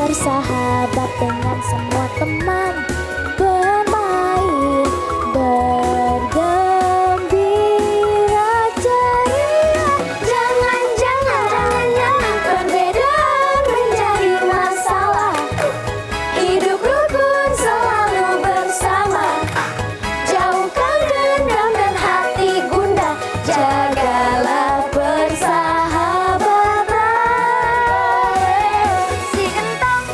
bersahabat dengan semua teman, bermain, bergembira ceria. Jangan perbedaan menjadi masalah. Hidup rukun selalu bersama. Jauhkan dendam dan hati gundah. Jagalah persahabatan. Si Gentong,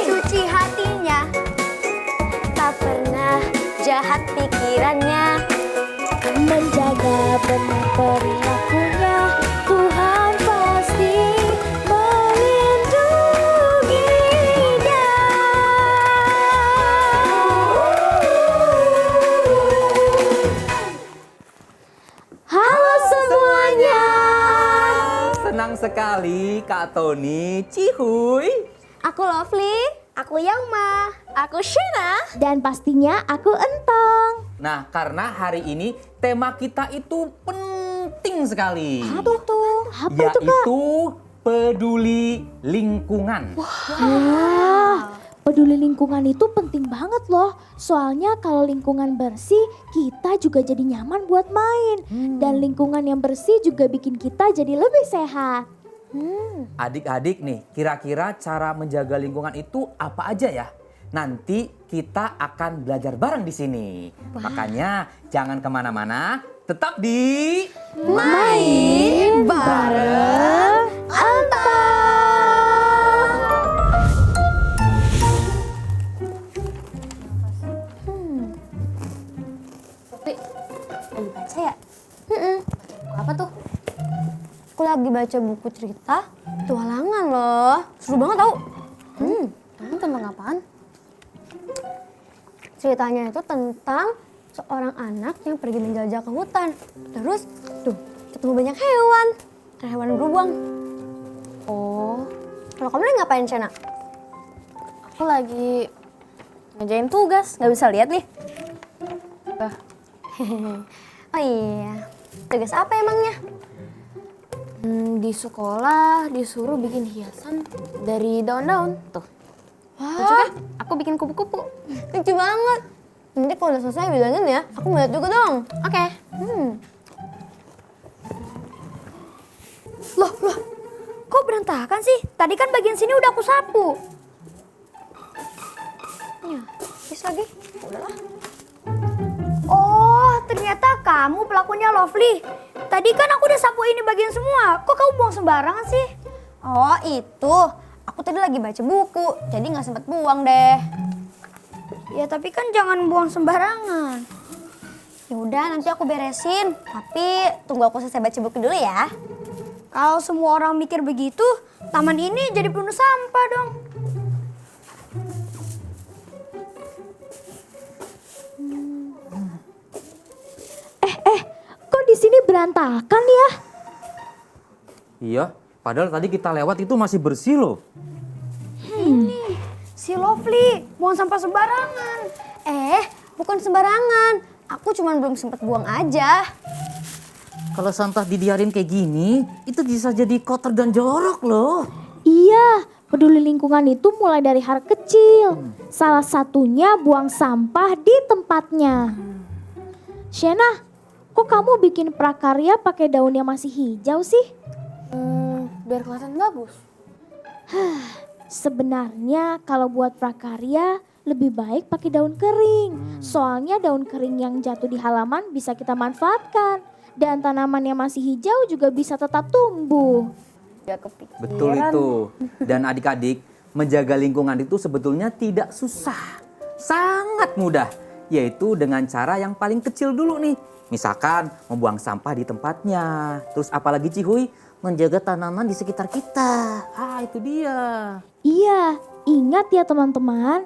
suci hatinya, tak pernah jahat pikirannya. Menjaga benar perilakunya, Tuhan pasti melindunginya. Halo semuanya. Senang sekali Kak Tony, Cihuy. Aku Lovely, aku Yangma, aku Shena, dan pastinya aku Entong. Nah, karena hari ini tema kita itu penting sekali. Apa tuh? Apa itu, Kak? Yaitu peduli lingkungan. Wah, peduli lingkungan itu penting banget loh. Soalnya kalau lingkungan bersih, kita juga jadi nyaman buat main. Dan lingkungan yang bersih juga bikin kita jadi lebih sehat. Adik-adik nih, kira-kira cara menjaga lingkungan itu apa aja ya? Nanti kita akan belajar bareng di sini. Makanya jangan kemana-mana, tetap di Main bareng Entong. Tapi lagi baca ya? Buku apa tuh? Aku lagi baca buku cerita petualangan loh. Seru banget tau. Emang tentang apaan? Ceritanya itu tentang seorang anak yang pergi menjelajah ke hutan. Terus tuh ketemu banyak hewan. Ada hewan beruang. Oh, kalau kamu lagi ngapain, Shena? Aku lagi ngerjain tugas, nggak bisa lihat nih. Oh iya, tugas apa emangnya? Di sekolah disuruh bikin hiasan dari daun-daun. Tuh. Lucu kan? Aku bikin kupu-kupu. Lucu banget. Nanti kalau udah selesai bilangin ya, aku mau lihat juga dong. Oke. Loh, kok berantakan sih? Tadi kan bagian sini udah aku sapu. Ya, bisa lagi. Udahlah. Oh, ternyata kamu pelakunya, Lovely. Tadi kan aku udah sapu ini bagian semua. Kok kamu buang sembarangan sih? Oh itu, aku tadi lagi baca buku, jadi nggak sempet buang deh. Ya tapi kan jangan buang sembarangan. Ya udah, nanti aku beresin. Tapi tunggu aku selesai baca buku dulu ya. Kalau semua orang mikir begitu, taman ini jadi penuh sampah dong. Kok di sini berantakan ya? Iya, padahal tadi kita lewat itu masih bersih loh. Si Lovely buang sampah sembarangan. Bukan sembarangan. Aku cuma belum sempet buang aja. Kalau sampah dibiarin kayak gini, itu bisa jadi kotor dan jorok loh. Iya, peduli lingkungan itu mulai dari hal kecil. Salah satunya buang sampah di tempatnya. Shena, kok kamu bikin prakarya pakai daun yang masih hijau sih? Biar kelihatan bagus. Sebenarnya kalau buat prakarya lebih baik pakai daun kering. Soalnya daun kering yang jatuh di halaman bisa kita manfaatkan. Dan tanaman yang masih hijau juga bisa tetap tumbuh. Gak kepikiran. Betul itu. Dan adik-adik, menjaga lingkungan itu sebetulnya tidak susah. Sangat mudah. Yaitu dengan cara yang paling kecil dulu nih. Misalkan membuang sampah di tempatnya. Terus apalagi Cihuy, menjaga tanaman di sekitar kita. Itu dia. Iya, ingat ya teman-teman.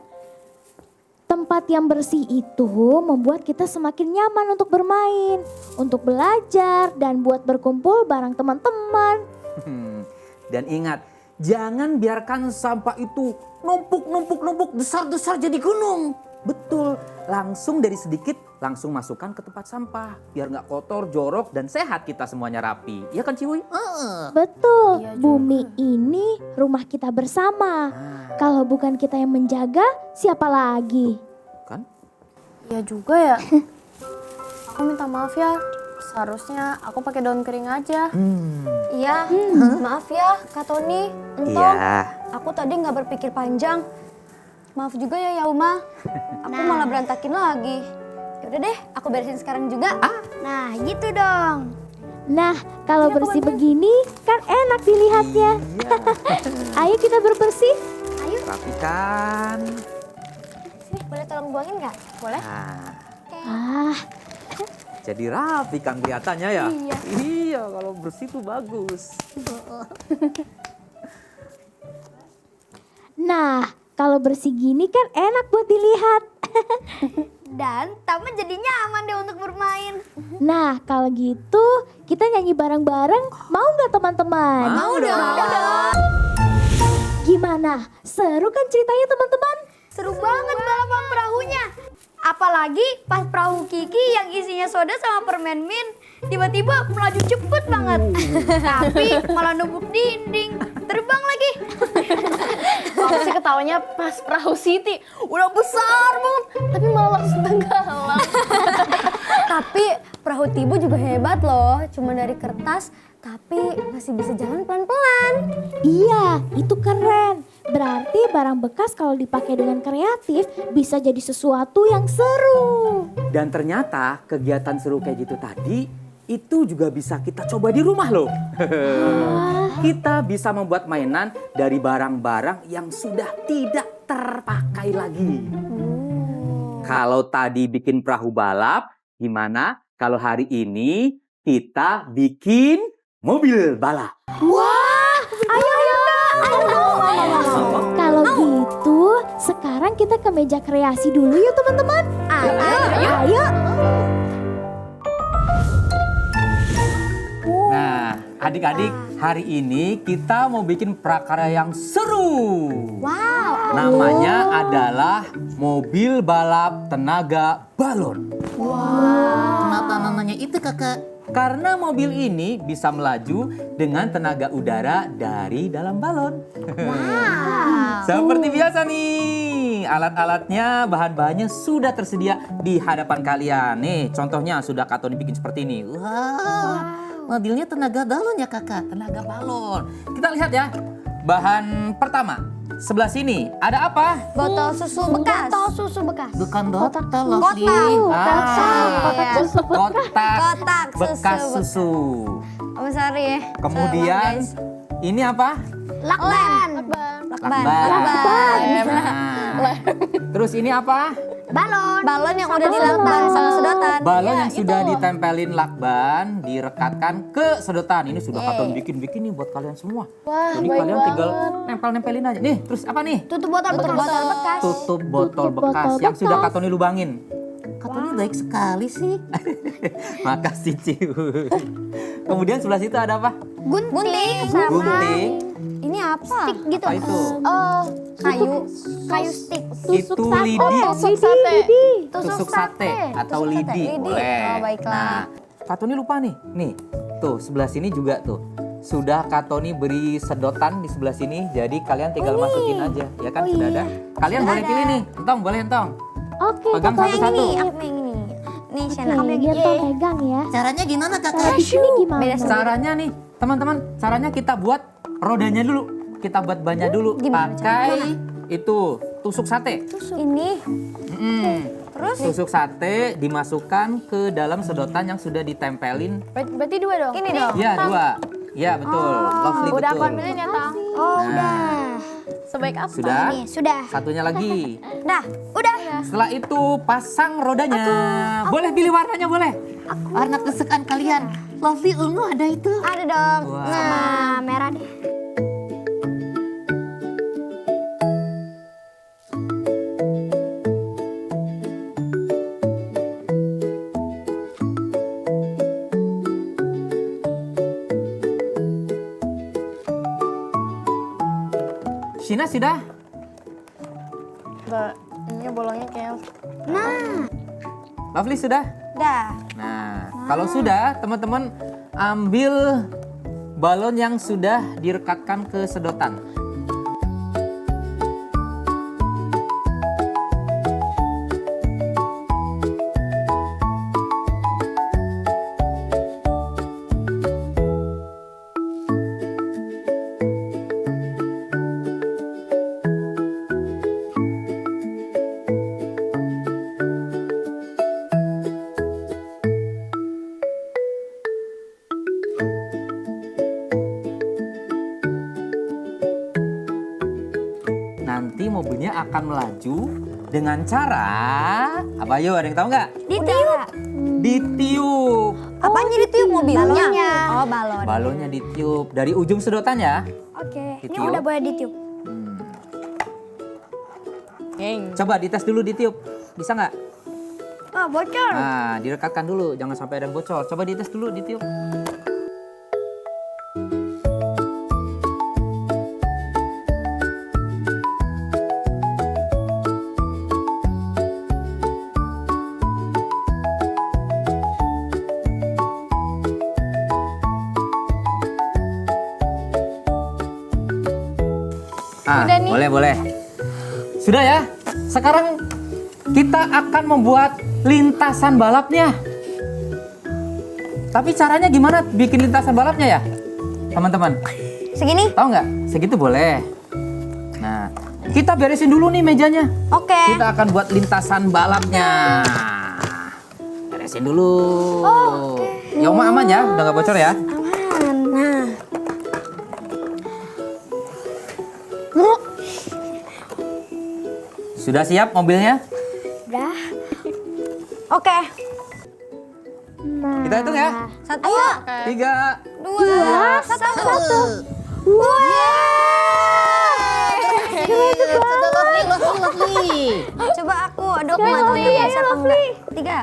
Tempat yang bersih itu membuat kita semakin nyaman untuk bermain, untuk belajar, dan buat berkumpul bareng teman-teman. Dan ingat, jangan biarkan sampah itu numpuk, besar-besar jadi gunung. Betul, langsung dari sedikit langsung masukkan ke tempat sampah. Biar nggak kotor, jorok, dan sehat kita semuanya rapi. Iya kan Ciwi? Betul, Iya juga. bumi ini rumah kita bersama. Kalau bukan kita yang menjaga, siapa lagi? Kan? Iya juga ya. Aku minta maaf ya. Seharusnya aku pakai daun kering aja. Iya, maaf ya Kak Tony, Entong. Iya. Aku tadi nggak berpikir panjang. Maaf juga ya Yauma. Aku malah berantakin lagi. Yaudah deh, aku beresin sekarang juga. Nah, gitu dong. Nah, kalau bersih begini kan enak dilihatnya. Ayo kita berbersih. Rapikan. Sini, boleh tolong buangin nggak? Boleh? Nah, Ah, jadi rapi kan kelihatannya ya? Iya, kalau bersih tuh bagus. nah, kalau bersih gini kan enak buat dilihat. Dan taman jadi nyaman deh untuk bermain. Nah, kalau gitu kita nyanyi bareng-bareng, mau nggak teman-teman? Mau dong. Gimana? Seru kan ceritanya teman-teman? Seru banget balapan perahunya. Apalagi pas perahu Kiki yang isinya soda sama permen mint tiba-tiba melaju cepet banget. Tapi malah numpuk dinding, terbang lagi. Aku sih ketawanya pas perahu Siti. Udah besar banget. Tapi malah langsung tenggelam. Tapi perahu Tibu juga hebat loh, cuma dari kertas tapi masih bisa jalan pelan-pelan. Iya, itu keren. Berarti barang bekas kalau dipakai dengan kreatif bisa jadi sesuatu yang seru. Dan ternyata kegiatan seru kayak gitu tadi itu juga bisa kita coba di rumah loh. Kita bisa membuat mainan dari barang-barang yang sudah tidak terpakai lagi. Kalau tadi bikin perahu balap, gimana kalau hari ini kita bikin mobil balap? Kalau gitu, sekarang kita ke meja kreasi dulu yuk teman-teman. Ayo. Nah, adik-adik, hari ini kita mau bikin prakarya yang seru. Wow. Namanya adalah mobil balap tenaga balon. Kenapa namanya itu kakak? Karena mobil ini bisa melaju dengan tenaga udara dari dalam balon. Seperti biasa nih, alat-alatnya, bahan-bahannya sudah tersedia di hadapan kalian. Nih, contohnya sudah Kak Tony bikin seperti ini. Wah, mobilnya tenaga balon ya kakak? Tenaga balon. Kita lihat ya, bahan pertama. Sebelah sini, ada apa? Botol susu bekas. Botol susu bekas. Bukan botol Lovely. Kotak susu. Kotak bekas susu. susu. Oh, sorry ya. Kemudian, ini apa? Lakban. Lakban. Nah. Terus ini apa? Balon. Balon yang udah dilakban sama sedotan. Balon yang sudah ditempelin lakban, direkatkan ke sedotan. Ini sudah Kak Tony bikin nih buat kalian semua. Wah, Jadi baik kalian banget. tinggal nempel-nempelin aja. Nih, terus apa nih? Tutup botol bekas. Tutup botol bekas botol yang sudah bekas. Kak Tony lubangin. Kak Tony baik sekali sih. Makasih Ciu. Kemudian sebelah situ ada apa? Gunting. Sama. Gunting. Ini apa? Stick gitu. Apa itu? Oh, kayu stick. Itu lidi. Tusuk sate atau lidi. Boleh. Oh, baiklah. Nah, Kak Tony lupa nih. Nih, tuh sebelah sini juga tuh. Sudah Kak Tony beri sedotan di sebelah sini. Jadi kalian tinggal masukin aja. Ya kan sudah ada. Kalian boleh pilih nih. Entong, boleh Entong. Oke, Pegang Kakak. satu-satu. Aku yang ini. Nih, Oke, Shena kamu yang biar ini. Tom pegang ya. Caranya gimana Cara kakak? di sini gimana? Beda sendiri. Caranya nih, teman-teman, caranya kita buat rodanya dulu. Kita buat bannya dulu. Gimana Pakai itu tusuk sate. Ini. Terus tusuk sate dimasukkan ke dalam sedotan yang sudah ditempelin. Berarti dua dong? Ini dong. Ya, dua. Ya, betul. Lovely Udah betul. aku ambilin ya, Tang. Oh, Nah. udah. Sebaik apa? Sudah? Nih, sudah. Satunya lagi. Nah, udah. Setelah itu pasang rodanya. Boleh pilih warnanya, boleh. Warna kesukaan kalian. Lovely ungu ada itu. Ada dong. Wah. Sama merah deh. Shina sudah? Ini bolongnya kayak... Lovely sudah? Dah. Nah, kalau sudah, teman-teman ambil balon yang sudah direkatkan ke sedotan. Nanti mobilnya akan melaju dengan cara apa? Yuk, ada yang tahu nggak? Ditiup. Ditiup. Apanya ditiup mobilnya? Balonnya. Oh, balon. Balonnya ditiup dari ujung sedotan ya. Oke. Ini Ditiup. udah boleh ditiup. Coba dites dulu ditiup. Bisa nggak? Oh, bocor. Nah, direkatkan dulu, jangan sampai ada yang bocor. Coba dites dulu ditiup. Udah nih. Boleh. Sudah ya. Sekarang kita akan membuat lintasan balapnya. Tapi caranya gimana bikin lintasan balapnya ya, teman-teman? Segini? Tahu nggak? Segitu boleh. Nah, kita beresin dulu nih mejanya. Oke. Kita akan buat lintasan balapnya. Beresin dulu. Ya, Oma aman ya, udah nggak bocor ya. Aman. Nah. Sudah siap mobilnya? Udah. Oke. Kita hitung ya. Satu. Ayo. 3. Dua. Satu. Lovely. Coba aku aduk madunya bisa apa enggak? 3.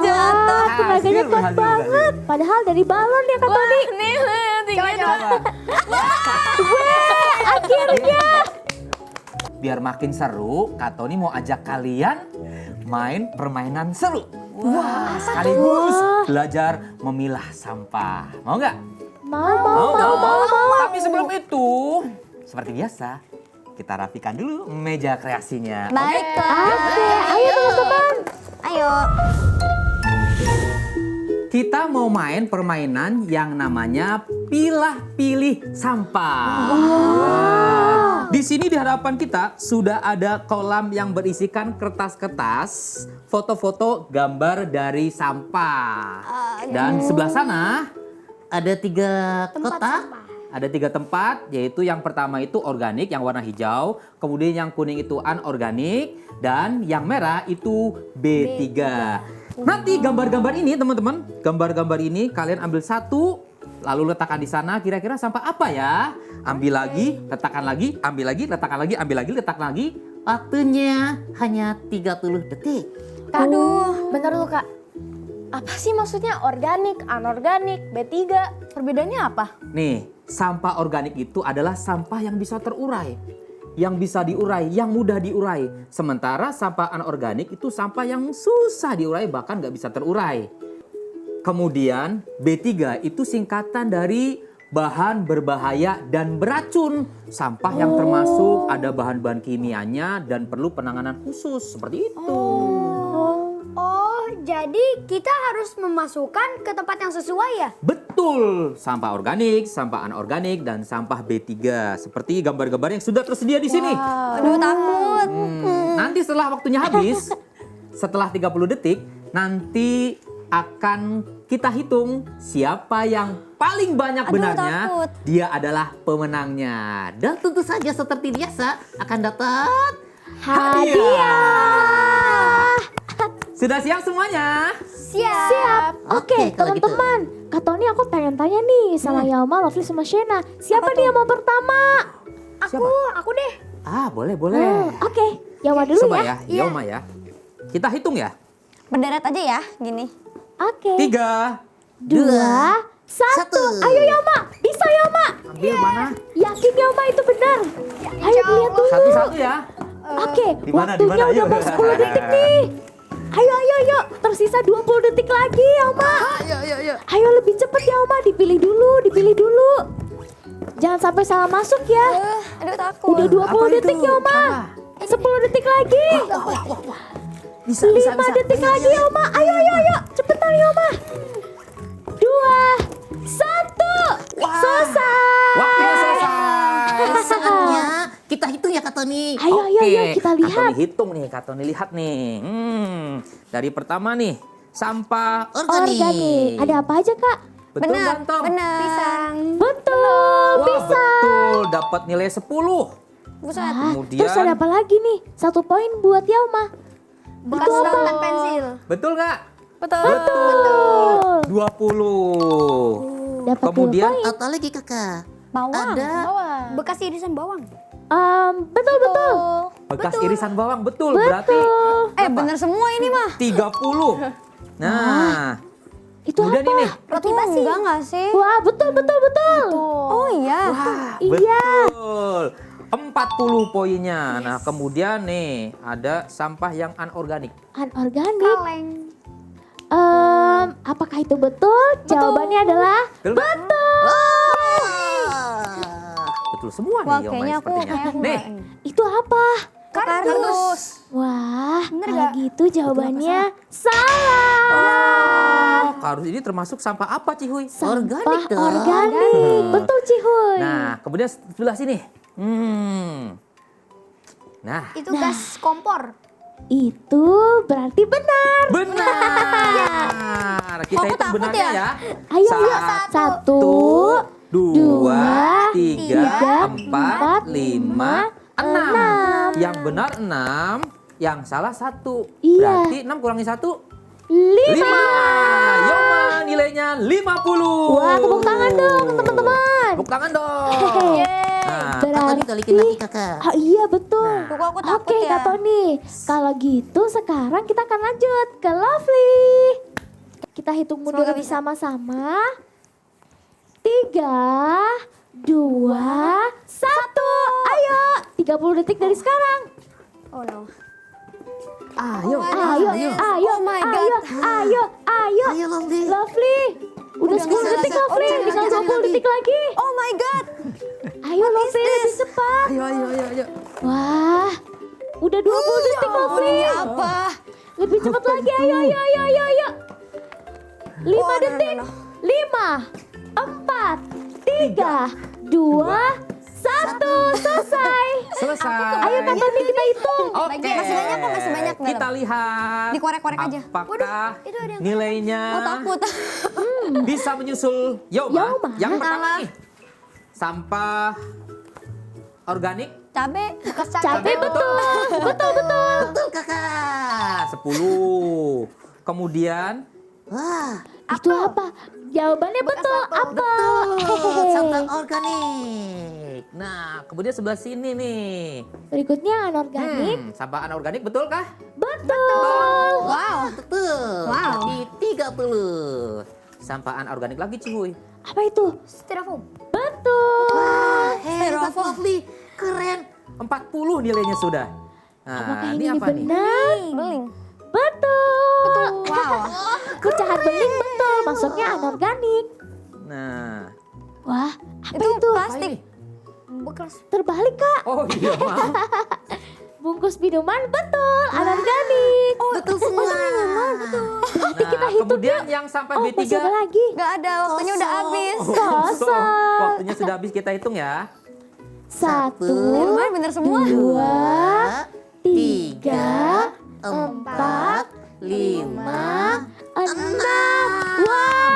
Jatuh, tenaganya kuat banget. Padahal dari balon ya Kak Tony. Nih, coba. Akhirnya. Biar makin seru, Kak Tony mau ajak kalian main permainan seru. Wah, sekaligus belajar memilah sampah. Mau nggak? Mau. Tapi sebelum itu, seperti biasa, kita rapikan dulu meja kreasinya. Baiklah. Oke, ayo teman-teman. Ayo. Kita mau main permainan yang namanya pilah-pilih sampah. Wah. Di sini di hadapan kita sudah ada kolam yang berisikan kertas-kertas, foto-foto gambar dari sampah. Dan di sebelah sana ada 3 kotak. Ada 3 tempat, yaitu yang pertama itu organik yang warna hijau, kemudian yang kuning itu anorganik, dan yang merah itu B3. Nanti gambar-gambar ini teman-teman, gambar-gambar ini kalian ambil satu, lalu letakkan di sana. Kira-kira sampah apa ya? Ambil lagi, letakkan lagi, ambil lagi, letakkan lagi, ambil lagi, letakkan lagi. Waktunya hanya 30 detik. Aduh, bentar dulu Kak. Apa sih maksudnya organik, anorganik, B3? Perbedaannya apa? Nih, sampah organik itu adalah sampah yang bisa terurai, yang bisa diurai, yang mudah diurai. Sementara sampah anorganik itu sampah yang susah diurai, bahkan nggak bisa terurai. Kemudian B3 itu singkatan dari bahan berbahaya dan beracun. Sampah yang termasuk ada bahan-bahan kimianya dan perlu penanganan khusus, seperti itu. Oh, jadi kita harus memasukkan ke tempat yang sesuai ya? Betul, sampah organik, sampah anorganik, dan sampah B3. Seperti gambar-gambar yang sudah tersedia di sini. Aduh, takut. Nanti setelah waktunya habis, setelah 30 detik, nanti akan kita hitung siapa yang paling banyak Aduh, benarnya. takut. Dia adalah pemenangnya. Dan tentu saja seperti biasa akan dapat Hadiah. Sudah siap semuanya? Siap. Oke, Oke, kalau gitu. teman-teman. Kak Tony aku pengen tanya nih sama Yalma, Lovely sama Shena. Siapa nih yang mau pertama? Aku deh. Ah, boleh. Oke, Yalma dulu Coba ya. ya, Yoma ya. Kita hitung ya. Berderet aja ya, gini. Oke. 3. 2, 1. Ayo Yalma, bisa Bisa ya, Mak? Ambil mana? Yakin ya, Mak itu benar? Ayo dilihat dulu. Satu-satu ya. Oke, Di mana, di waktunya mana? udah Ayo. mau 10 detik nih. Ayo. Tersisa 20 detik lagi ya, Mak. Ayo. Ayo lebih cepet ya, Mak. Dipilih dulu. Jangan sampai salah masuk ya. Aduh takut. Udah 20 Apa detik itu? ya, Mak. 10 detik lagi. Bisa, 5 detik lagi ya, Mak. Ayo. Cepetan ya, Mak. 2, 1. Selesai. Waktunya selesai. Saatnya kita hitung ya Kak Tony. Ayo, kita Kak lihat. Tony hitung nih, Kak Tony lihat nih. Dari pertama nih, sampah Organik. Ada apa aja, Kak? Betul Benar, ganteng? benar. Pisang. Betul, Wah, bisa. betul. Dapat nilai 10. Buset. Kemudian- Terus ada apa lagi nih? 1 poin buat Yauma. Bekas daun dan pensil. Betul nggak? Betul. Betul. 20. Dapat Kemudian 2 poin. Apa lagi kakak? Bawang. Ada. Bekas irisan bawang. Betul. bekas irisan bawang, betul. Berarti Bener semua ini mah. 30. Nah, Itu kemudian apa? ini. Roti basi. Enggak nggak sih? Wah, betul. Oh iya. Iya. Betul. 40 poinnya. Nah, kemudian nih ada sampah yang anorganik. Anorganik. Kaleng. Apakah itu betul? Jawabannya adalah Betul nggak? Betul semua Wah, nih, Yoma, kayaknya aku sepertinya. Nih, nggak. itu apa? Kardus. Wah, Bener kalau nggak? gitu jawabannya salah. kardus ini termasuk sampah apa, Cihuy? Sampah Organik dong. organik. Betul, Cihuy. Nah, kemudian sebelah sini. Nah, Itu gas kompor. Itu berarti benar. benar. Kita Aku hitung takut benarnya ya. ya. Ayo, Satu, 1, 2, 3, 4, 4, 5, 6. Yang benar 6, yang salah 1. Iya. Berarti 6 kurangi 1, 5. 5. Yoma nilainya 50. Wah, tepuk tangan dong, teman-teman. Tepuk tangan dong. Nah, Kak Tony balikin lagi kakak. Ah, iya betul. Tuh, kok aku takut Oke, ya. Kak Tony. Kalau gitu sekarang kita akan lanjut ke Lovely. Kita hitung mundur Semoga bisa. bersama-sama. 3, 2, 1. Ayo, 30 detik dari sekarang. Oh no. Ayo. Ayo. Oh my God. Ayo. Ayo Lovely. Lovely. Udah 10 bisa, detik bisa. Lovely, Oh, tinggal jangan 20 lagi. detik lagi. Oh my god. Ayo Lovely, lebih cepat. Ayo. Wah, udah 20 detik Lovely. Ini apa? Lebih cepat lagi, ayo. 5 detik. 5, 4, 3, 2, 1. Selesai. Selesai. Ayo Kak Tony kita hitung. Oke. Masih banyak kok, masih banyak dalam. Kita lihat. Dikorek-korek aja. Apakah itu ada yang- nilainya Oh takut. bisa menyusul Yoma? Yoma. Yang pertama nih. Sampah organik Cabe. Bekas Cabe betul. Betul. Betul kakak. 10. Kemudian Wah, Itu apa? Jawabannya betul. Apel. sampah organik. nah, kemudian sebelah sini nih. Berikutnya anorganik. Sampah anorganik betul kah? Betul. Wow. Betul. Wow. Berarti 30. Sampah anorganik lagi cuy. Apa itu? Styrofoam. Betul. Hebat Lovely. Keren. 40 nilainya sudah. Nah, Apakah ini apa nih? benar? Beling. Betul. Wow. Pecahan beling betul. Maksudnya anorganik. Nah, Wah, apa Itu itu? apa plastik. ini? Bekas. Terbalik Kak. Oh iya, maaf. Bungkus minuman betul. Anorganik. Betul semua. Berarti kita Nah, hitung kemudian yuk. yang sampai Oh, B3. masih ada lagi. Gak ada, waktunya udah habis. Kosong. Waktunya sudah habis, kita hitung ya. 1, Lumayan bener semua. 2, 3, 4, 5, 6. Wah,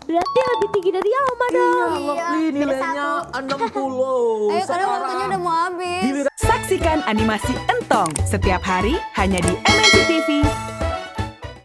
berarti lebih tinggi dari Alma dong. Lovely nilainya 60. Ayo karena waktunya udah mau habis. Giliran Saksikan animasi Entong setiap hari hanya di MNC TV